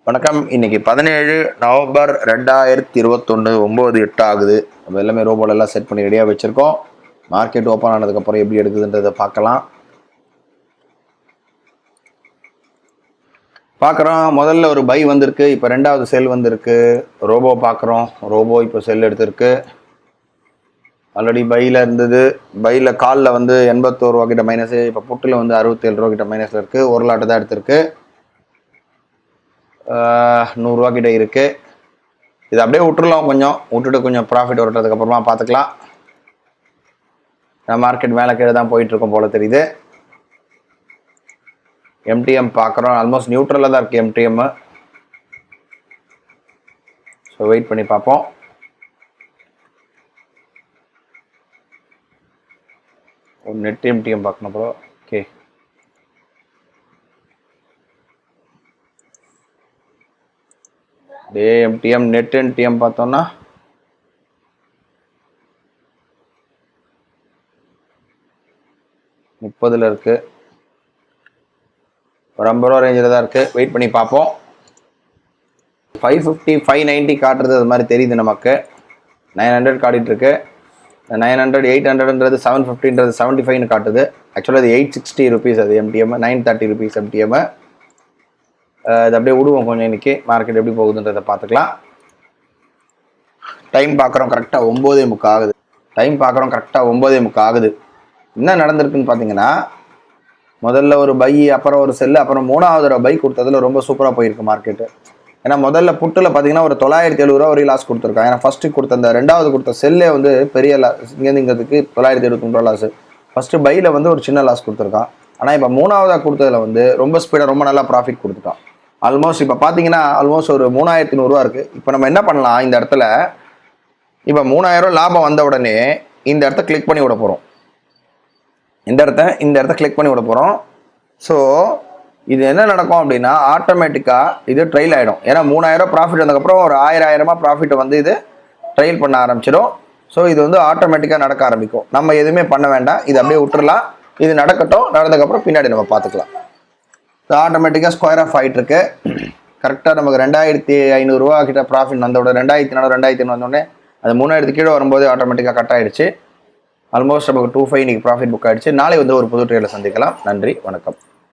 வணக்கம். இன்னைக்கு 17 நவம்பர் 2021 9:08 ஆகுது. நம்ம எல்லாமே ரோபோல எல்லாம் செட் பண்ணி ரெடியாக வச்சிருக்கோம். மார்க்கெட் ஓப்பன் ஆனதுக்கப்புறம் எப்படி எடுக்குதுன்றதை பார்க்குறோம். முதல்ல ஒரு பை வந்திருக்கு, இப்போ ரெண்டாவது செல் வந்திருக்கு. ரோபோ பார்க்குறோம். ரோபோ இப்போ செல் எடுத்திருக்கு. ஆல்ரெடி பையில் இருந்தது. பையில் காலில் வந்து 81 ரூபா கிட்ட மைனஸு, இப்போ புட்டில் வந்து 67 ரூபா கிட்ட மைனஸில் இருக்குது. ஒரு லாட்டு தான் எடுத்திருக்கு. 100 ரூபா கிட்ட இருக்கு. இது அப்படியே விட்டுறலாம், கொஞ்சம் விட்டுட்டு கொஞ்சம் ப்ராஃபிட் வரட்டதுக்கு அப்புறமா பார்த்துக்கலாம். மார்க்கெட் மேலே கீழே தான் போயிட்டு இருக்கும் போல தெரியுது. எம்டிஎம் பார்க்குறோம். ஆல்மோஸ்ட் நியூட்ரலாக தான் இருக்குது எம்டிஎம். ஸோ வெயிட் பண்ணி பார்ப்போம். ஒரு நெட் எம்டிஎம் பார்க்கணும் ப்ரோ. ஓகே, டே எம்டிஎம் நெட் எம்டிஎம் பார்த்தோம்னா முப்பதுல இருக்கு. ஒரு 50 ரூபா ரேஞ்சில் தான் இருக்கு. வெயிட் பண்ணி பார்ப்போம். 550 590 காட்டுறது அது மாதிரி தெரியுது நமக்கு. 900 காட்டிட்டு இருக்கு. 900 800ன்றது 750ன்றது 75ன்னு காட்டுது. ஆக்சுவலாக அது 860 ருபீஸ் அது எம்டிஎம். 930 rupees MTM. இது அப்படியே விடுவோம் கொஞ்சம். இன்னைக்கு மார்க்கெட் எப்படி போகுதுன்றதை பார்த்துக்கலாம். டைம் பார்க்குறோம், கரெக்டாக 9:30 ஆகுது. டைம் பார்க்குறோம், கரெக்டாக 9:30 ஆகுது. என்ன நடந்திருக்குன்னு பார்த்தீங்கன்னா, முதல்ல ஒரு பை, அப்புறம் ஒரு செல்லு, அப்புறம் மூணாவது ஒரு பை கொடுத்ததுல ரொம்ப சூப்பராக போயிருக்கு மார்க்கெட்டு. ஏன்னா முதல்ல புட்டில் பார்த்தீங்கன்னா ஒரு 970 ரூபா வரையும் லாஸ் கொடுத்துருக்காங்க. ஏன்னா ஃபஸ்ட்டு கொடுத்த அந்த ரெண்டாவது கொடுத்த செல்லே வந்து பெரிய இங்கேருந்துங்கிறதுக்கு 973 ரூபா லாஸ். ஃபஸ்ட்டு பையில் வந்து ஒரு சின்ன லாஸ் கொடுத்துருக்கான். ஆனால் இப்போ மூணாவதாக கொடுத்ததுல வந்து ரொம்ப ஸ்பீடாக ரொம்ப நல்லா ப்ராஃபிட் கொடுத்துட்டான். ஆல்மோஸ்ட் இப்போ பார்த்தீங்கன்னா ஆல்மோஸ்ட் ஒரு 3100 ரூபா இருக்குது. இப்போ நம்ம என்ன பண்ணலாம், இந்த இடத்துல இப்போ 3000 லாபம் வந்த உடனே இந்த இடத்த கிளிக் பண்ணி விட போகிறோம். இந்த இடத்த கிளிக் பண்ணி விட போகிறோம். ஸோ இது என்ன நடக்கும் அப்படின்னா, ஆட்டோமேட்டிக்காக இது ட்ரெயில் ஆகிடும். ஏன்னா 3000 ப்ராஃபிட் வந்ததுக்கப்புறம் ஒரு 1000 ப்ராஃபிட்டை வந்து இது ட்ரெயில் பண்ண ஆரம்பிச்சிடும். ஸோ இது வந்து ஆட்டோமேட்டிக்காக நடக்க ஆரம்பிக்கும். நம்ம எதுவுமே பண்ண வேண்டாம், இது அப்படியே விட்டுறலாம். இது நடக்கட்டும். நடந்ததுக்கப்புறம் பின்னாடி நம்ம பார்த்துக்கலாம். ஸோ ஆட்டோமேட்டிக்காக ஸ்கொயர் ஆஃப் ஆகிட்டு இருக்கு. கரெக்டாக நமக்கு 2500 ரூபா கிட்ட ப்ராஃபிட் வந்தோட 2400 2500 வந்தோடனே அது 3000 கீழே வரும்போது ஆட்டோமேட்டிக்காக கட் ஆகிடுச்சு. ஆல்மோஸ்ட் நமக்கு 25 இன்னைக்கு ப்ராஃபிட் புக் ஆகிடுச்சு. நாளை வந்து ஒரு புது ட்ரேடில் சந்திக்கலாம். நன்றி, வணக்கம்.